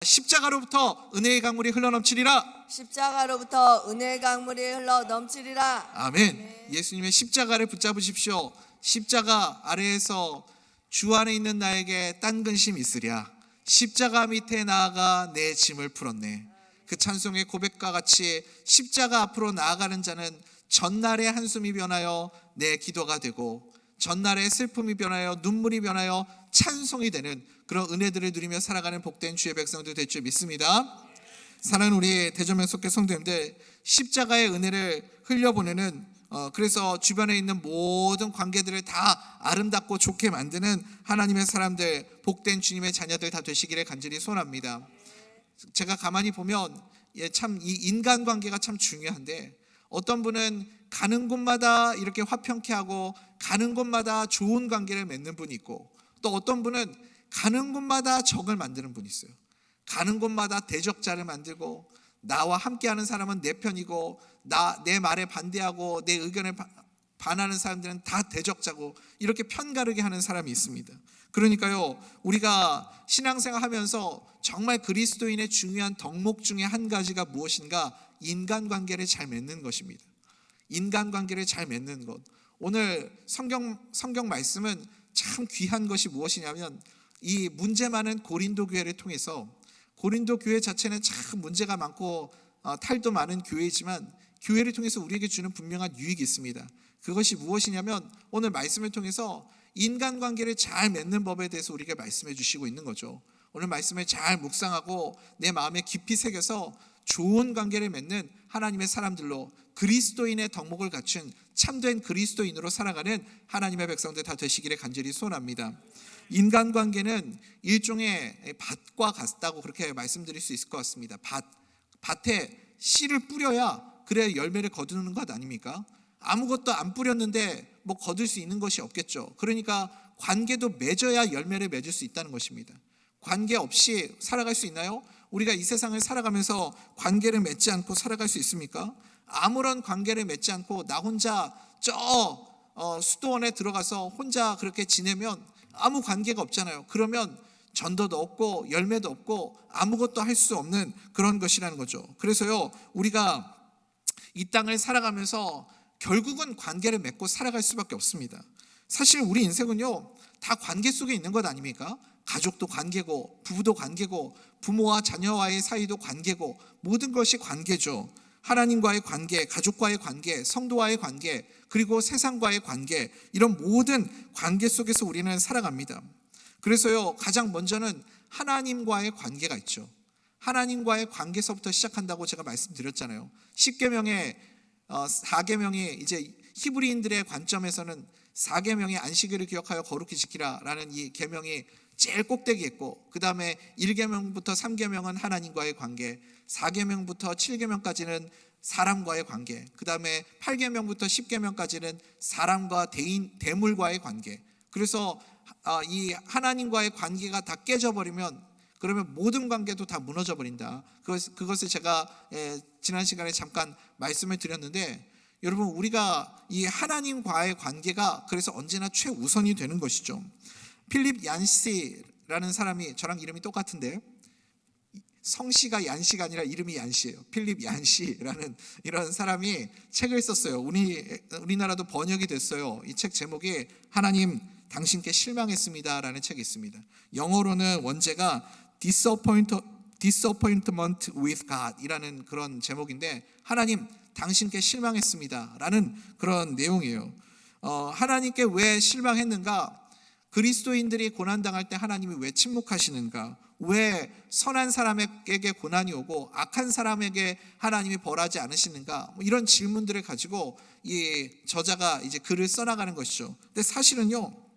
십자가로부터 은혜의 강물이 흘러넘치리라. 십자가로부터 은혜의 강물이 흘러 넘치리라. 아멘. 예수님의 십자가를 붙잡으십시오. 십자가 아래에서 주 안에 있는 나에게 딴 근심 있으랴. 십자가 밑에 나아가 내 짐을 풀었네. 그 찬송의 고백과 같이 십자가 앞으로 나아가는 자는 전날의 한숨이 변하여 내 기도가 되고, 전날의 슬픔이 변하여 눈물이 변하여 찬송이 되는 그런 은혜들을 누리며 살아가는 복된 주의 백성들 될 줄 믿습니다. 사랑하는 우리 대전명석교 성도님들, 십자가의 은혜를 흘려보내는 그래서 주변에 있는 모든 관계들을 다 아름답고 좋게 만드는 하나님의 사람들, 복된 주님의 자녀들 다 되시기를 간절히 소원합니다. 제가 가만히 보면 참 이 인간관계가 참 중요한데, 어떤 분은 가는 곳마다 이렇게 화평케 하고 가는 곳마다 좋은 관계를 맺는 분이 있고, 또 어떤 분은 가는 곳마다 적을 만드는 분이 있어요. 가는 곳마다 대적자를 만들고, 나와 함께하는 사람은 내 편이고 내 말에 반대하고 내 의견에 반하는 사람들은 다 대적자고, 이렇게 편가르게 하는 사람이 있습니다. 그러니까요, 우리가 신앙생활 하면서 정말 그리스도인의 중요한 덕목 중에 한 가지가 무엇인가? 인간관계를 잘 맺는 것입니다. 인간관계를 잘 맺는 것. 오늘 성경 말씀은 참 귀한 것이 무엇이냐면, 이 문제 많은 고린도 교회를 통해서, 고린도 교회 자체는 참 문제가 많고 탈도 많은 교회이지만 교회를 통해서 우리에게 주는 분명한 유익이 있습니다. 그것이 무엇이냐면, 오늘 말씀을 통해서 인간관계를 잘 맺는 법에 대해서 우리에게 말씀해 주시고 있는 거죠. 오늘 말씀을 잘 묵상하고 내 마음에 깊이 새겨서 좋은 관계를 맺는 하나님의 사람들로, 그리스도인의 덕목을 갖춘 참된 그리스도인으로 살아가는 하나님의 백성들 다 되시기를 간절히 소원합니다. 인간관계는 일종의 밭과 같다고 그렇게 말씀드릴 수 있을 것 같습니다. 밭에 씨를 뿌려야 그래야 열매를 거두는 것 아닙니까? 아무것도 안 뿌렸는데 뭐 거둘 수 있는 것이 없겠죠. 그러니까 관계도 맺어야 열매를 맺을 수 있다는 것입니다. 관계 없이 살아갈 수 있나요? 우리가 이 세상을 살아가면서 관계를 맺지 않고 살아갈 수 있습니까? 아무런 관계를 맺지 않고 나 혼자 수도원에 들어가서 혼자 그렇게 지내면 아무 관계가 없잖아요. 그러면 전도도 없고 열매도 없고 아무것도 할 수 없는 그런 것이라는 거죠. 그래서요, 우리가 이 땅을 살아가면서 결국은 관계를 맺고 살아갈 수밖에 없습니다. 사실 우리 인생은요, 다 관계 속에 있는 것 아닙니까? 가족도 관계고, 부부도 관계고, 부모와 자녀와의 사이도 관계고, 모든 것이 관계죠. 하나님과의 관계, 가족과의 관계, 성도와의 관계, 그리고 세상과의 관계, 이런 모든 관계 속에서 우리는 살아갑니다. 그래서요, 가장 먼저는 하나님과의 관계가 있죠. 하나님과의 관계서부터 시작한다고 제가 말씀드렸잖아요. 10계명의 4계명이 이제 히브리인들의 관점에서는 4계명의 안식일을 기억하여 거룩히 지키라라는 이 계명이 제일 꼭대기였고, 그 다음에 1계명부터 3계명은 하나님과의 관계, 4계명부터 7계명까지는 사람과의 관계, 그 다음에 8계명부터 10계명까지는 사람과 대물과의 관계. 그래서 이 하나님과의 관계가 다 깨져버리면, 그러면 모든 관계도 다 무너져 버린다. 그것을 제가 지난 시간에 잠깐 말씀을 드렸는데, 여러분, 우리가 이 하나님과의 관계가 그래서 언제나 최우선이 되는 것이죠. 필립 얀시라는 사람이, 저랑 이름이 똑같은데 성씨가 얀시가 아니라 이름이 얀시예요. 필립 얀시라는 이런 사람이 책을 썼어요. 우리나라도 번역이 됐어요. 이 책 제목이 하나님 당신께 실망했습니다라는 책이 있습니다. 영어로는 원제가 Disappointment with God 이라는 그런 제목인데, 하나님 당신께 실망했습니다라는 그런 내용이에요. 하나님께 왜 실망했는가? 그리스도인들이 고난당할 때 하나님이 왜 침묵하시는가? 왜 선한 사람에게 고난이 오고 악한 사람에게 하나님이 벌하지 않으시는가? 이런 질문들을 가지고 이 저자가 이제 글을 써나가는 것이죠. 근데 사실은요,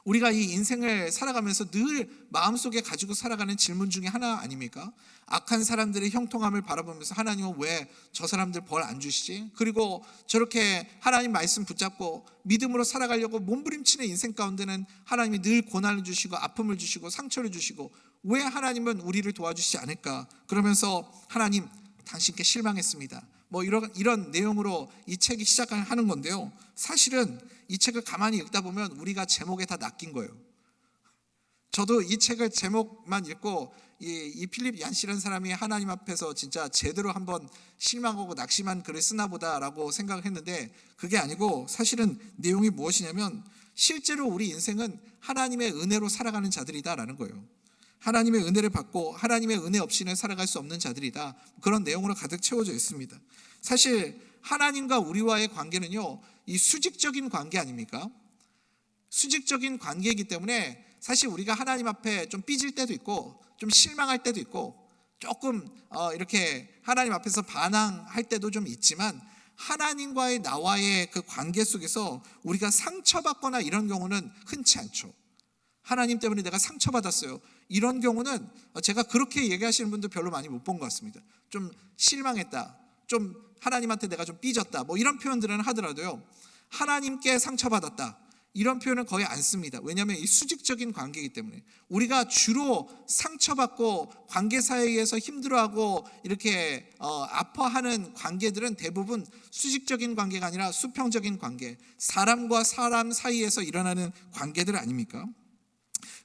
우리가 이 인생을 살아가면서 늘 마음속에 가지고 살아가는 질문 중에 하나 아닙니까? 악한 사람들의 형통함을 바라보면서 하나님은 왜 저 사람들 벌 안 주시지? 그리고 저렇게 하나님 말씀 붙잡고 믿음으로 살아가려고 몸부림치는 인생 가운데는 하나님이 늘 고난을 주시고 아픔을 주시고 상처를 주시고, 왜 하나님은 우리를 도와주시지 않을까? 그러면서 하나님 당신께 실망했습니다. 뭐 이런 내용으로 이 책이 시작하는 건데요, 사실은 이 책을 가만히 읽다 보면 우리가 제목에 다 낚인 거예요. 저도 이 책을 제목만 읽고 이 필립 얀시라는 사람이 하나님 앞에서 진짜 제대로 한번 실망하고 낙심한 글을 쓰나 보다라고 생각을 했는데, 그게 아니고 사실은 내용이 무엇이냐면 실제로 우리 인생은 하나님의 은혜로 살아가는 자들이다라는 거예요. 하나님의 은혜를 받고 하나님의 은혜 없이는 살아갈 수 없는 자들이다, 그런 내용으로 가득 채워져 있습니다. 사실 하나님과 우리와의 관계는요, 이 수직적인 관계 아닙니까? 수직적인 관계이기 때문에 사실 우리가 하나님 앞에 좀 삐질 때도 있고 좀 실망할 때도 있고 조금 이렇게 하나님 앞에서 반항할 때도 좀 있지만, 하나님과의 나와의 그 관계 속에서 우리가 상처받거나 이런 경우는 흔치 않죠. 하나님 때문에 내가 상처받았어요, 이런 경우는 제가 그렇게 얘기하시는 분들 별로 많이 못 본 것 같습니다. 좀 실망했다, 좀 하나님한테 내가 좀 삐졌다, 뭐 이런 표현들은 하더라도요, 하나님께 상처받았다 이런 표현은 거의 안 씁니다. 왜냐하면 이 수직적인 관계이기 때문에. 우리가 주로 상처받고 관계 사이에서 힘들어하고 이렇게 아파하는 관계들은 대부분 수직적인 관계가 아니라 수평적인 관계, 사람과 사람 사이에서 일어나는 관계들 아닙니까?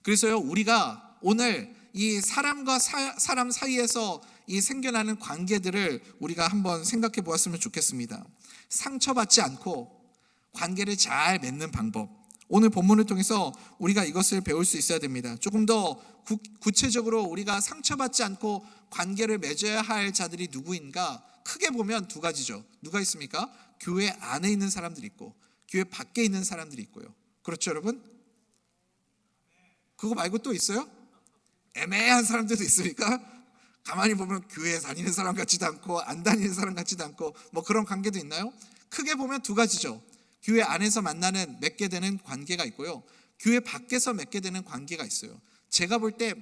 그래서요, 우리가 오늘 이 사람과 사람 사이에서 이 생겨나는 관계들을 우리가 한번 생각해 보았으면 좋겠습니다. 상처받지 않고 관계를 잘 맺는 방법, 오늘 본문을 통해서 우리가 이것을 배울 수 있어야 됩니다. 조금 더 구체적으로 우리가 상처받지 않고 관계를 맺어야 할 자들이 누구인가? 크게 보면 두 가지죠. 누가 있습니까? 교회 안에 있는 사람들이 있고 교회 밖에 있는 사람들이 있고요. 그렇죠, 여러분? 그거 말고 또 있어요? 애매한 사람들도 있습니까? 가만히 보면 교회에 다니는 사람 같지도 않고 안 다니는 사람 같지도 않고 뭐 그런 관계도 있나요? 크게 보면 두 가지죠. 교회 안에서 만나는 맺게 되는 관계가 있고요, 교회 밖에서 맺게 되는 관계가 있어요. 제가 볼 때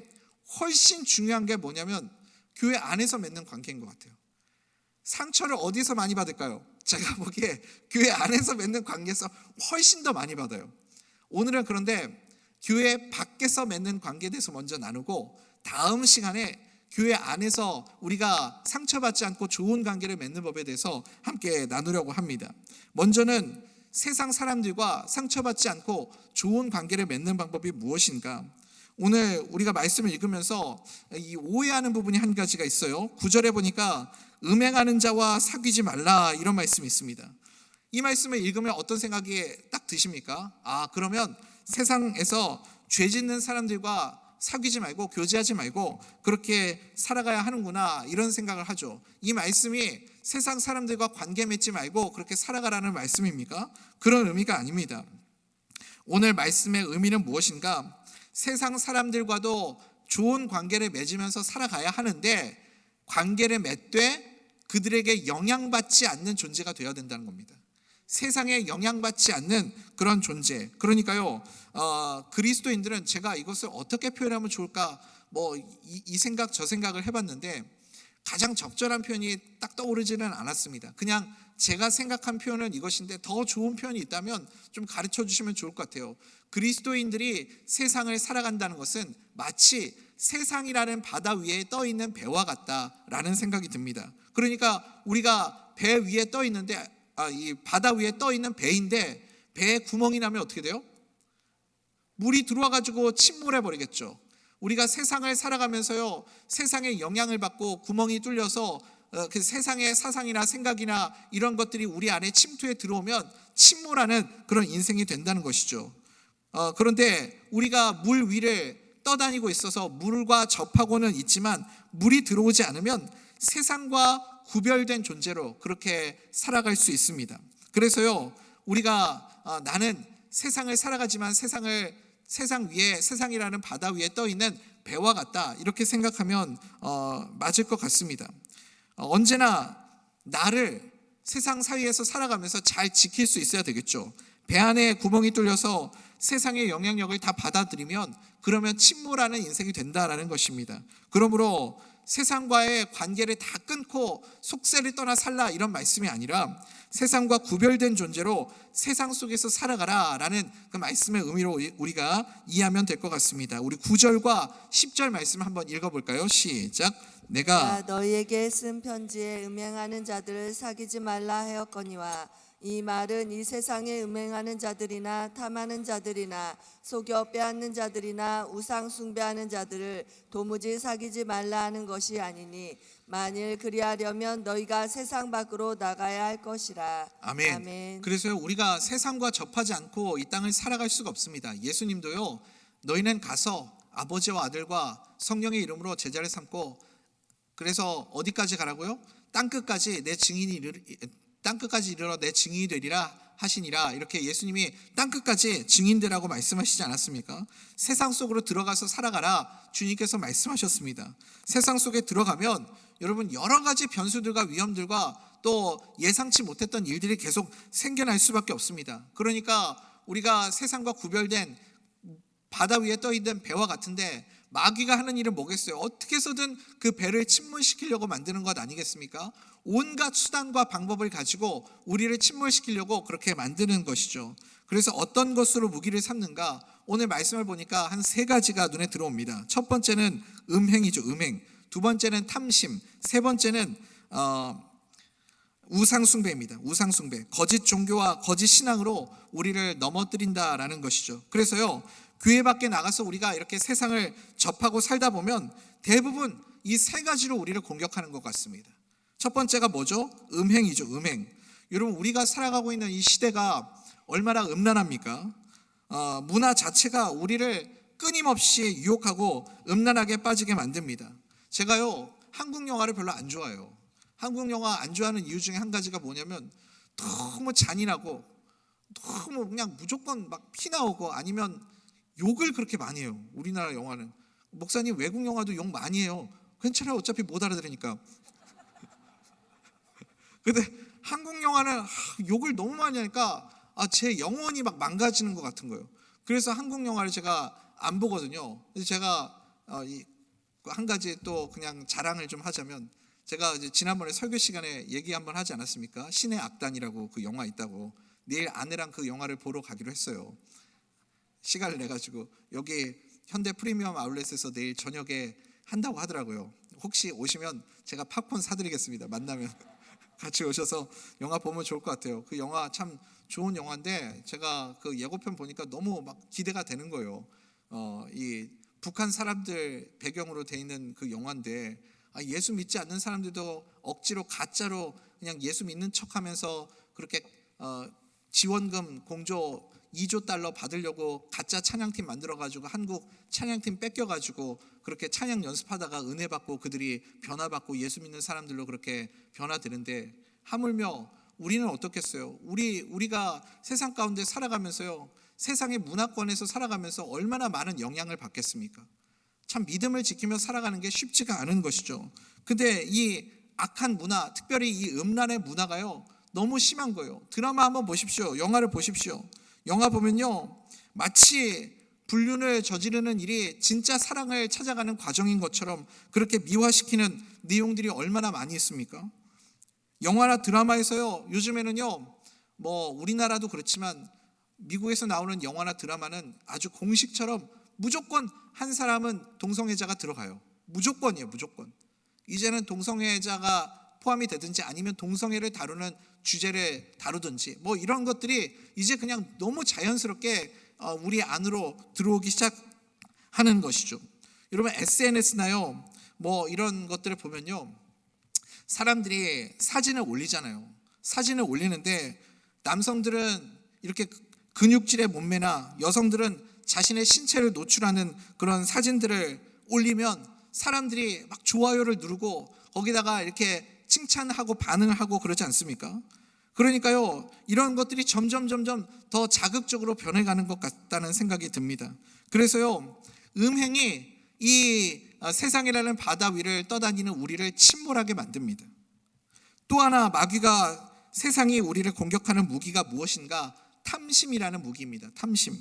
훨씬 중요한 게 뭐냐면 교회 안에서 맺는 관계인 것 같아요. 상처를 어디서 많이 받을까요? 제가 보기에 교회 안에서 맺는 관계에서 훨씬 더 많이 받아요. 오늘은 그런데 교회 밖에서 맺는 관계에 대해서 먼저 나누고, 다음 시간에 교회 안에서 우리가 상처받지 않고 좋은 관계를 맺는 법에 대해서 함께 나누려고 합니다. 먼저는 세상 사람들과 상처받지 않고 좋은 관계를 맺는 방법이 무엇인가? 오늘 우리가 말씀을 읽으면서 이 오해하는 부분이 한 가지가 있어요. 9절에 보니까 음행하는 자와 사귀지 말라, 이런 말씀이 있습니다. 이 말씀을 읽으면 어떤 생각이 딱 드십니까? 그러면 세상에서 죄 짓는 사람들과 사귀지 말고 교제하지 말고 그렇게 살아가야 하는구나, 이런 생각을 하죠. 이 말씀이 세상 사람들과 관계 맺지 말고 그렇게 살아가라는 말씀입니까? 그런 의미가 아닙니다. 오늘 말씀의 의미는 무엇인가? 세상 사람들과도 좋은 관계를 맺으면서 살아가야 하는데, 관계를 맺되 그들에게 영향받지 않는 존재가 되어야 된다는 겁니다. 세상에 영향받지 않는 그런 존재. 그러니까요, 그리스도인들은, 제가 이것을 어떻게 표현하면 좋을까, 뭐 이 생각 저 생각을 해봤는데 가장 적절한 표현이 딱 떠오르지는 않았습니다. 그냥 제가 생각한 표현은 이것인데 더 좋은 표현이 있다면 좀 가르쳐 주시면 좋을 것 같아요. 그리스도인들이 세상을 살아간다는 것은 마치 세상이라는 바다 위에 떠 있는 배와 같다라는 생각이 듭니다. 그러니까 우리가 배 위에 떠 있는데, 이 바다 위에 떠 있는 배인데 배에 구멍이 나면 어떻게 돼요? 물이 들어와 가지고 침몰해 버리겠죠. 우리가 세상을 살아가면서요, 세상의 영향을 받고 구멍이 뚫려서 그 세상의 사상이나 생각이나 이런 것들이 우리 안에 침투해 들어오면 침몰하는 그런 인생이 된다는 것이죠. 그런데 우리가 물 위를 떠다니고 있어서 물과 접하고는 있지만 물이 들어오지 않으면 세상과 구별된 존재로 그렇게 살아갈 수 있습니다. 그래서요, 우리가 나는 세상을 살아가지만 세상 위에, 세상이라는 바다 위에 떠 있는 배와 같다, 이렇게 생각하면 맞을 것 같습니다. 언제나 나를 세상 사이에서 살아가면서 잘 지킬 수 있어야 되겠죠. 배 안에 구멍이 뚫려서 세상의 영향력을 다 받아들이면 그러면 침몰하는 인생이 된다라는 것입니다. 그러므로 세상과의 관계를 다 끊고 속세를 떠나 살라, 이런 말씀이 아니라 세상과 구별된 존재로 세상 속에서 살아가라라는 그 말씀의 의미로 우리가 이해하면 될 것 같습니다. 우리 9절과 10절 말씀을 한번 읽어볼까요? 시작. 내가 너희에게 쓴 편지에 음행하는 자들을 사귀지 말라 하였거니와 이 말은 이 세상에 음행하는 자들이나 탐하는 자들이나 속여 빼앗는 자들이나 우상 숭배하는 자들을 도무지 사귀지 말라 하는 것이 아니니 만일 그리하려면 너희가 세상 밖으로 나가야 할 것이라. 아멘. 그래서요, 우리가 세상과 접하지 않고 이 땅을 살아갈 수가 없습니다. 예수님도요, 너희는 가서 아버지와 아들과 성령의 이름으로 제자를 삼고, 그래서 어디까지 가라고요? 땅끝까지 이르러 내 증인이 되리라 하시니라. 이렇게 예수님이 땅끝까지 증인되라고 말씀하시지 않았습니까? 세상 속으로 들어가서 살아가라 주님께서 말씀하셨습니다. 세상 속에 들어가면 여러분 여러 가지 변수들과 위험들과 또 예상치 못했던 일들이 계속 생겨날 수밖에 없습니다. 그러니까 우리가 세상과 구별된 바다 위에 떠있는 배와 같은데, 마귀가 하는 일은 뭐겠어요? 어떻게 해서든 그 배를 침몰시키려고 만드는 것 아니겠습니까? 온갖 수단과 방법을 가지고 우리를 침몰시키려고 그렇게 만드는 것이죠. 그래서 어떤 것으로 무기를 삼는가? 오늘 말씀을 보니까 한 3가지가 눈에 들어옵니다. 첫 번째는 음행이죠. 음행. 두 번째는 탐심. 세 번째는 우상숭배입니다. 우상숭배. 거짓 종교와 거짓 신앙으로 우리를 넘어뜨린다라는 것이죠. 그래서요, 교회 밖에 나가서 우리가 이렇게 세상을 접하고 살다 보면 대부분 이 3가지로 우리를 공격하는 것 같습니다. 첫 번째가 뭐죠? 음행이죠. 음행. 여러분, 우리가 살아가고 있는 이 시대가 얼마나 음란합니까? 문화 자체가 우리를 끊임없이 유혹하고 음란하게 빠지게 만듭니다. 제가요, 한국 영화를 별로 안 좋아해요. 한국 영화 안 좋아하는 이유 중에 한 가지가 뭐냐면 너무 잔인하고 너무 그냥 무조건 막 피 나오고 아니면 욕을 그렇게 많이 해요. 우리나라 영화는. 목사님, 외국 영화도 욕 많이 해요. 괜찮아요. 어차피 못 알아들으니까. 근데 한국 영화는 욕을 너무 많이 하니까 제 영혼이 막 망가지는 것 같은 거예요. 그래서 한국 영화를 제가 안 보거든요. 그래서 제가 한 가지 또 그냥 자랑을 좀 하자면, 제가 이제 지난번에 설교 시간에 얘기 한번 하지 않았습니까? 신의 악단이라고 그 영화 있다고. 내일 아내랑 그 영화를 보러 가기로 했어요. 시간을 내가지고 여기 현대 프리미엄 아울렛에서 내일 저녁에 한다고 하더라고요. 혹시 오시면 제가 팝콘 사드리겠습니다. 만나면 같이 오셔서 영화 보면 좋을 것 같아요. 그 영화 참 좋은 영화인데 제가 그 예고편 보니까 너무 막 기대가 되는 거예요. 이 북한 사람들 배경으로 돼 있는 그 영화인데, 예수 믿지 않는 사람들도 억지로 가짜로 그냥 예수 믿는 척하면서 그렇게 지원금 공조 2조 달러 받으려고 가짜 찬양팀 만들어가지고 한국 찬양팀 뺏겨가지고 그렇게 찬양 연습하다가 은혜 받고 그들이 변화받고 예수 믿는 사람들로 그렇게 변화되는데, 하물며 우리는 어떻겠어요? 우리가 세상 가운데 살아가면서요, 세상의 문화권에서 살아가면서 얼마나 많은 영향을 받겠습니까? 참 믿음을 지키며 살아가는 게 쉽지가 않은 것이죠. 근데 이 악한 문화, 특별히 이 음란의 문화가요, 너무 심한 거예요. 드라마 한번 보십시오. 영화를 보십시오. 영화 보면요, 마치 불륜을 저지르는 일이 진짜 사랑을 찾아가는 과정인 것처럼 그렇게 미화시키는 내용들이 얼마나 많이 있습니까? 영화나 드라마에서요, 요즘에는요, 뭐 우리나라도 그렇지만 미국에서 나오는 영화나 드라마는 아주 공식처럼 무조건 한 사람은 동성애자가 들어가요. 무조건이에요. 무조건. 이제는 동성애자가 포함이 되든지 아니면 동성애를 다루는 주제를 다루든지 뭐 이런 것들이 이제 그냥 너무 자연스럽게 우리 안으로 들어오기 시작하는 것이죠. 여러분, SNS나요 뭐 이런 것들을 보면요, 사람들이 사진을 올리잖아요. 사진을 올리는데 남성들은 이렇게 근육질의 몸매나 여성들은 자신의 신체를 노출하는 그런 사진들을 올리면 사람들이 막 좋아요를 누르고 거기다가 이렇게 칭찬하고 반응하고 그러지 않습니까? 그러니까요, 이런 것들이 점점 더 자극적으로 변해가는 것 같다는 생각이 듭니다. 그래서요, 음행이 이 세상이라는 바다 위를 떠다니는 우리를 침몰하게 만듭니다. 또 하나, 마귀가 세상이 우리를 공격하는 무기가 무엇인가? 탐심이라는 무기입니다. 탐심.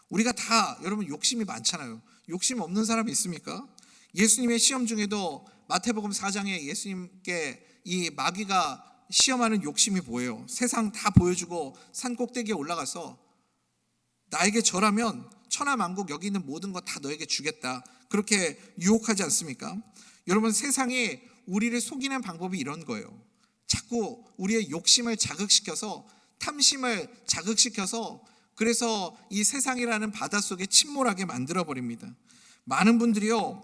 우리가 다 여러분 욕심이 많잖아요. 욕심 없는 사람이 있습니까? 예수님의 시험 중에도 마태복음 4장에 예수님께 이 마귀가 시험하는 욕심이 뭐예요? 세상 다 보여주고 산 꼭대기에 올라가서 나에게 절하면 천하만국 여기 있는 모든 거 다 너에게 주겠다, 그렇게 유혹하지 않습니까? 여러분, 세상이 우리를 속이는 방법이 이런 거예요. 자꾸 우리의 욕심을 자극시켜서 탐심을 자극시켜서 그래서 이 세상이라는 바닷속에 침몰하게 만들어 버립니다. 많은 분들이요,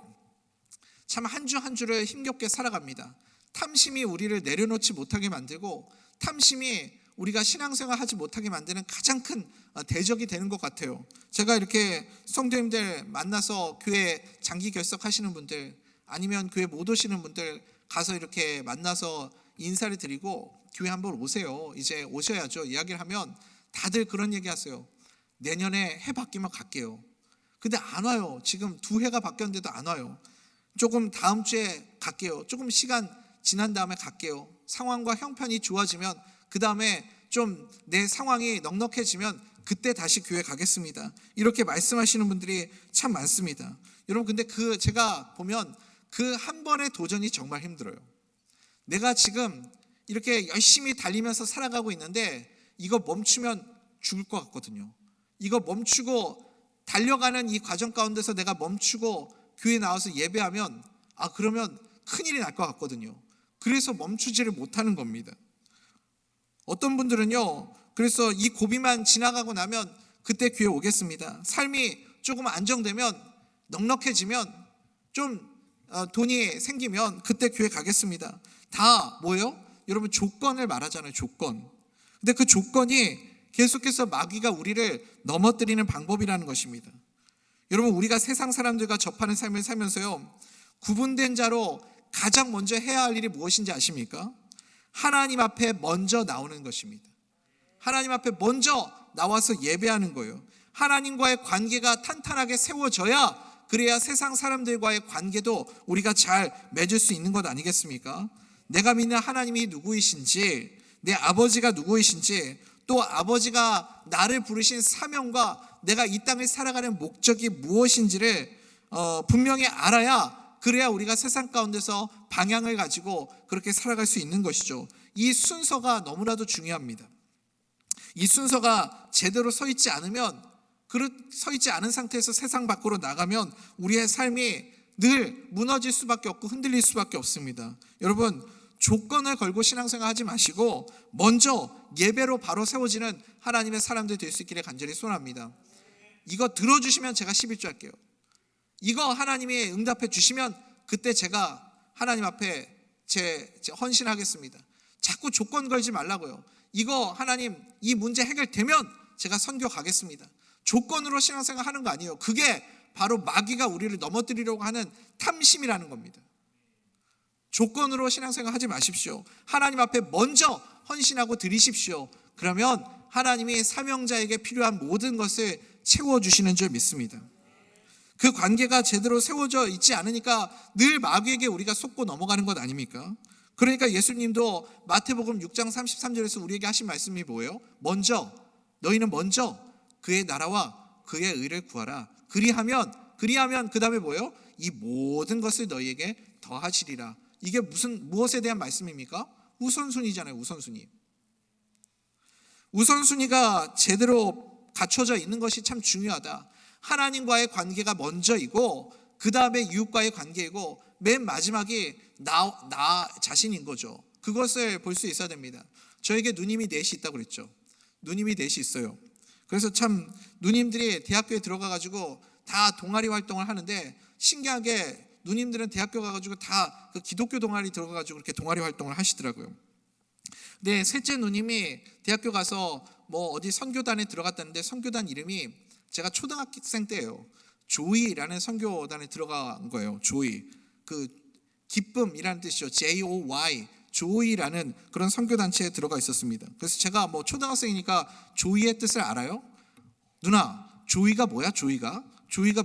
참 한 주 한 주를 힘겹게 살아갑니다. 탐심이 우리를 내려놓지 못하게 만들고 탐심이 우리가 신앙생활 하지 못하게 만드는 가장 큰 대적이 되는 것 같아요. 제가 이렇게 성도님들 만나서 교회 장기 결석하시는 분들 아니면 교회 못 오시는 분들 가서 이렇게 만나서 인사를 드리고 교회 한번 오세요. 이제 오셔야죠. 이야기를 하면 다들 그런 얘기 하세요. 내년에 해 바뀌면 갈게요. 근데 안 와요. 지금 2해가 바뀌었는데도 안 와요. 조금 다음 주에 갈게요. 조금 시간 지난 다음에 갈게요. 상황과 형편이 좋아지면 그 다음에 좀 내 상황이 넉넉해지면 그때 다시 교회 가겠습니다. 이렇게 말씀하시는 분들이 참 많습니다. 여러분 근데 제가 보면 그 한 번의 도전이 정말 힘들어요. 내가 지금 이렇게 열심히 달리면서 살아가고 있는데 이거 멈추면 죽을 것 같거든요. 이거 멈추고 달려가는 이 과정 가운데서 내가 멈추고 교회 나와서 예배하면 그러면 큰일이 날 것 같거든요. 그래서 멈추지를 못하는 겁니다. 어떤 분들은요, 그래서 이 고비만 지나가고 나면 그때 교회 오겠습니다. 삶이 조금 안정되면 넉넉해지면 좀 돈이 생기면 그때 교회 가겠습니다. 다 뭐예요? 여러분 조건을 말하잖아요. 조건. 근데 그 조건이 계속해서 마귀가 우리를 넘어뜨리는 방법이라는 것입니다. 여러분 우리가 세상 사람들과 접하는 삶을 살면서요, 구분된 자로 가장 먼저 해야 할 일이 무엇인지 아십니까? 하나님 앞에 먼저 나오는 것입니다. 하나님 앞에 먼저 나와서 예배하는 거예요. 하나님과의 관계가 탄탄하게 세워져야 그래야 세상 사람들과의 관계도 우리가 잘 맺을 수 있는 것 아니겠습니까? 내가 믿는 하나님이 누구이신지, 내 아버지가 누구이신지, 또 아버지가 나를 부르신 사명과 내가 이 땅을 살아가는 목적이 무엇인지를 분명히 알아야 그래야 우리가 세상 가운데서 방향을 가지고 그렇게 살아갈 수 있는 것이죠. 이 순서가 너무나도 중요합니다. 이 순서가 제대로 서 있지 않으면, 서 있지 않은 상태에서 세상 밖으로 나가면 우리의 삶이 늘 무너질 수밖에 없고 흔들릴 수밖에 없습니다. 여러분 조건을 걸고 신앙생활 하지 마시고 먼저 예배로 바로 세워지는 하나님의 사람들 될 수 있기를 간절히 소원합니다. 이거 들어주시면 제가 11조 할게요. 이거 하나님이 응답해 주시면 그때 제가 하나님 앞에 제 헌신하겠습니다. 자꾸 조건 걸지 말라고요. 이거 하나님 이 문제 해결되면 제가 선교 가겠습니다. 조건으로 신앙생활 하는 거 아니에요. 그게 바로 마귀가 우리를 넘어뜨리려고 하는 탐심이라는 겁니다. 조건으로 신앙생활 하지 마십시오. 하나님 앞에 먼저 헌신하고 드리십시오. 그러면 하나님이 사명자에게 필요한 모든 것을 채워주시는 줄 믿습니다. 그 관계가 제대로 세워져 있지 않으니까 늘 마귀에게 우리가 속고 넘어가는 것 아닙니까? 그러니까 예수님도 마태복음 6장 33절에서 우리에게 하신 말씀이 뭐예요? 너희는 먼저 그의 나라와 그의 의를 구하라. 그리하면 그 다음에 뭐예요? 이 모든 것을 너희에게 더하시리라. 이게 무엇에 대한 말씀입니까? 우선순위잖아요. 우선순위가 제대로 갖춰져 있는 것이 참 중요하다. 하나님과의 관계가 먼저이고 그 다음에 이웃과의 관계이고 맨 마지막이 나 자신인 거죠. 그것을 볼 수 있어야 됩니다. 저에게 누님이 넷이 있다고 그랬죠. 누님이 넷이 있어요. 그래서 참 누님들이 대학교에 들어가가지고 다 동아리 활동을 하는데 신기하게 누님들은 대학교 가가지고 다 그 기독교 동아리 들어가가지고 그렇게 동아리 활동을 하시더라고요. 네, 셋째 누님이 대학교 가서 뭐 어디 선교단에 들어갔다는데 선교단 이름이 제가 초등학생 때예요. 조이라는 선교단에 들어간 거예요. 조이, 그 기쁨이라는 뜻이죠. Joy, 조이라는 그런 선교단체에 들어가 있었습니다. 그래서 제가 뭐 초등학생이니까 조이의 뜻을 알아요? 누나, 조이가 뭐야? 조이가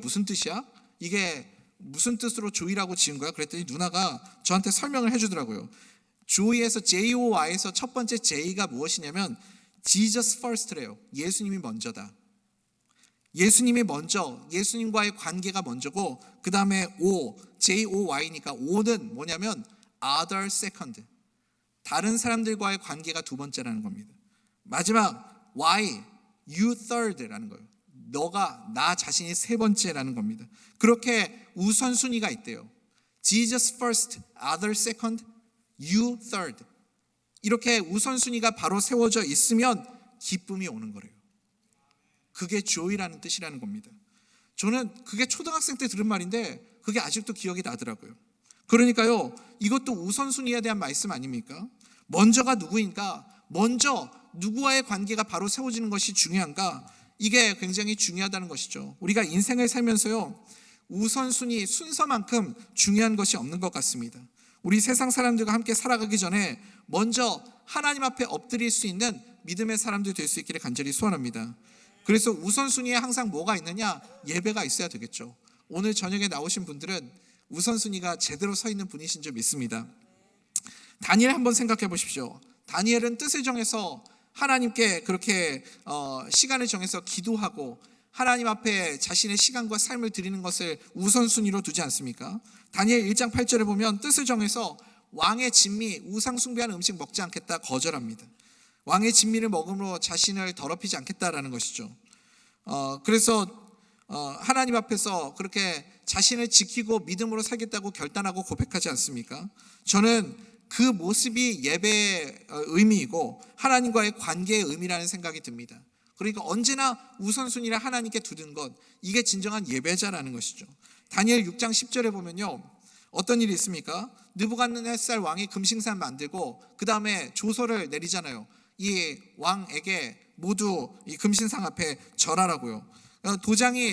무슨 뜻이야? 이게 무슨 뜻으로 조이라고 지은 거야? 그랬더니 누나가 저한테 설명을 해주더라고요. 조이에서 Joy에서 첫 번째 J가 무엇이냐면 Jesus first래요. 예수님이 먼저다. 예수님이 먼저, 예수님과의 관계가 먼저고 그 다음에 Joy니까 O는 뭐냐면 other second, 다른 사람들과의 관계가 두 번째라는 겁니다. 마지막 Y, you third라는 거예요. 나 자신이 세 번째라는 겁니다. 그렇게 우선순위가 있대요. Jesus first, other second, you third. 이렇게 우선순위가 바로 세워져 있으면 기쁨이 오는 거래요. 그게 joy라는 뜻이라는 겁니다. 저는 그게 초등학생 때 들은 말인데 그게 아직도 기억이 나더라고요. 그러니까요, 이것도 우선순위에 대한 말씀 아닙니까? 먼저가 누구인가? 먼저 누구와의 관계가 바로 세워지는 것이 중요한가? 이게 굉장히 중요하다는 것이죠. 우리가 인생을 살면서요, 우선순위, 순서만큼 중요한 것이 없는 것 같습니다. 우리 세상 사람들과 함께 살아가기 전에 먼저 하나님 앞에 엎드릴 수 있는 믿음의 사람들 될 수 있기를 간절히 소원합니다. 그래서 우선순위에 항상 뭐가 있느냐? 예배가 있어야 되겠죠. 오늘 저녁에 나오신 분들은 우선순위가 제대로 서 있는 분이신 줄 믿습니다. 다니엘 한번 생각해 보십시오. 다니엘은 뜻을 정해서 하나님께 그렇게 시간을 정해서 기도하고 하나님 앞에 자신의 시간과 삶을 드리는 것을 우선순위로 두지 않습니까? 다니엘 1장 8절에 보면 뜻을 정해서 왕의 진미, 우상 숭배하는 음식 먹지 않겠다 거절합니다. 왕의 진미를 먹음으로 자신을 더럽히지 않겠다라는 것이죠. 그래서 하나님 앞에서 그렇게 자신을 지키고 믿음으로 살겠다고 결단하고 고백하지 않습니까? 저는 그 모습이 예배의 의미이고 하나님과의 관계의 의미라는 생각이 듭니다. 그러니까 언제나 우선순위를 하나님께 두는 것, 이게 진정한 예배자라는 것이죠. 다니엘 6장 10절에 보면요, 어떤 일이 있습니까? 느부갓네살 왕이 금신산 만들고 그 다음에 조서를 내리잖아요. 이 왕에게 모두 이 금신상 앞에 절하라고요.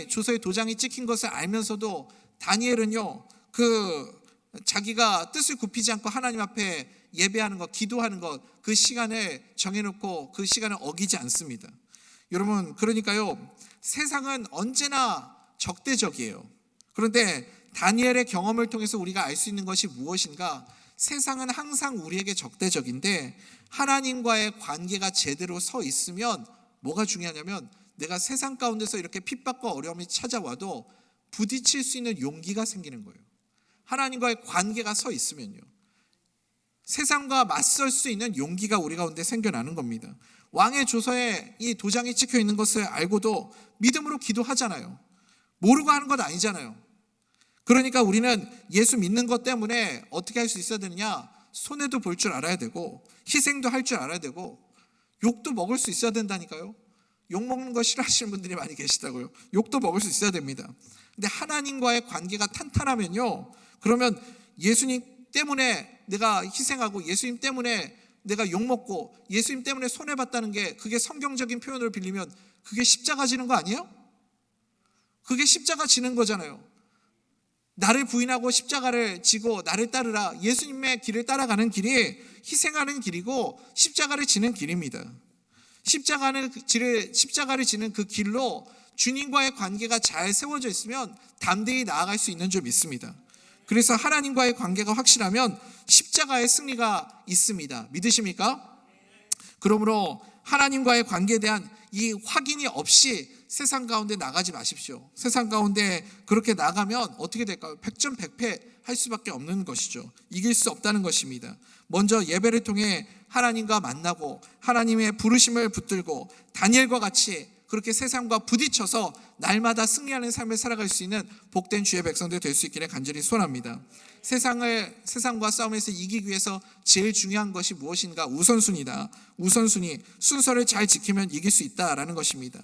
조서에 도장이 찍힌 것을 알면서도 다니엘은요, 자기가 뜻을 굽히지 않고 하나님 앞에 예배하는 것, 기도하는 것, 그 시간을 정해놓고 그 시간을 어기지 않습니다. 여러분, 그러니까요, 세상은 언제나 적대적이에요. 그런데 다니엘의 경험을 통해서 우리가 알 수 있는 것이 무엇인가? 세상은 항상 우리에게 적대적인데 하나님과의 관계가 제대로 서 있으면 뭐가 중요하냐면, 내가 세상 가운데서 이렇게 핍박과 어려움이 찾아와도 부딪힐 수 있는 용기가 생기는 거예요. 하나님과의 관계가 서 있으면요, 세상과 맞설 수 있는 용기가 우리 가운데 생겨나는 겁니다. 왕의 조서에 이 도장이 찍혀 있는 것을 알고도 믿음으로 기도하잖아요. 모르고 하는 것 아니잖아요. 그러니까 우리는 예수 믿는 것 때문에 어떻게 할 수 있어야 되느냐? 손해도 볼 줄 알아야 되고 희생도 할 줄 알아야 되고 욕도 먹을 수 있어야 된다니까요. 욕 먹는 거 싫어하시는 분들이 많이 계시다고요. 욕도 먹을 수 있어야 됩니다. 근데 하나님과의 관계가 탄탄하면요, 그러면 예수님 때문에 내가 희생하고 예수님 때문에 내가 욕먹고 예수님 때문에 손해봤다는 게, 그게 성경적인 표현으로 빌리면 그게 십자가 지는 거 아니에요? 그게 십자가 지는 거잖아요. 나를 부인하고 십자가를 지고 나를 따르라. 예수님의 길을 따라가는 길이 희생하는 길이고 십자가를 지는 길입니다. 십자가를 지는 그 길로 주님과의 관계가 잘 세워져 있으면 담대히 나아갈 수 있는 줄 믿습니다. 그래서 하나님과의 관계가 확실하면 십자가의 승리가 있습니다. 믿으십니까? 그러므로 하나님과의 관계에 대한 이 확인이 없이 세상 가운데 나가지 마십시오. 세상 가운데 그렇게 나가면 어떻게 될까요? 백전백패 할 수밖에 없는 것이죠. 이길 수 없다는 것입니다. 먼저 예배를 통해 하나님과 만나고 하나님의 부르심을 붙들고 다니엘과 같이 그렇게 세상과 부딪혀서 날마다 승리하는 삶을 살아갈 수 있는 복된 주의 백성들 될 수 있기를 간절히 소원합니다. 세상과 싸움에서 이기기 위해서 제일 중요한 것이 무엇인가? 우선순위다. 우선순위, 순서를 잘 지키면 이길 수 있다라는 것입니다.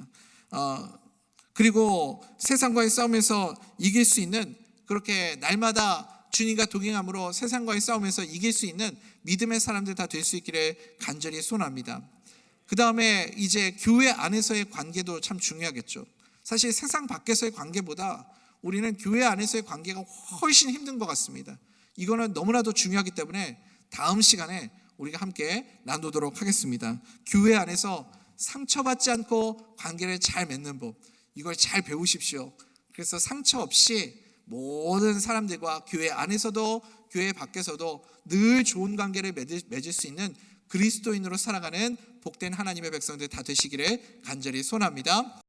그리고 세상과의 싸움에서 이길 수 있는, 그렇게 날마다 주님과 동행함으로 세상과의 싸움에서 이길 수 있는 믿음의 사람들 다 될 수 있기를 간절히 소원합니다. 그 다음에 이제 교회 안에서의 관계도 참 중요하겠죠. 사실 세상 밖에서의 관계보다 우리는 교회 안에서의 관계가 훨씬 힘든 것 같습니다. 이거는 너무나도 중요하기 때문에 다음 시간에 우리가 함께 나누도록 하겠습니다. 교회 안에서 상처받지 않고 관계를 잘 맺는 법, 이걸 잘 배우십시오. 그래서 상처 없이 모든 사람들과 교회 안에서도 교회 밖에서도 늘 좋은 관계를 맺을 수 있는 그리스도인으로 살아가는 복된 하나님의 백성들 다 되시기를 간절히 소원합니다.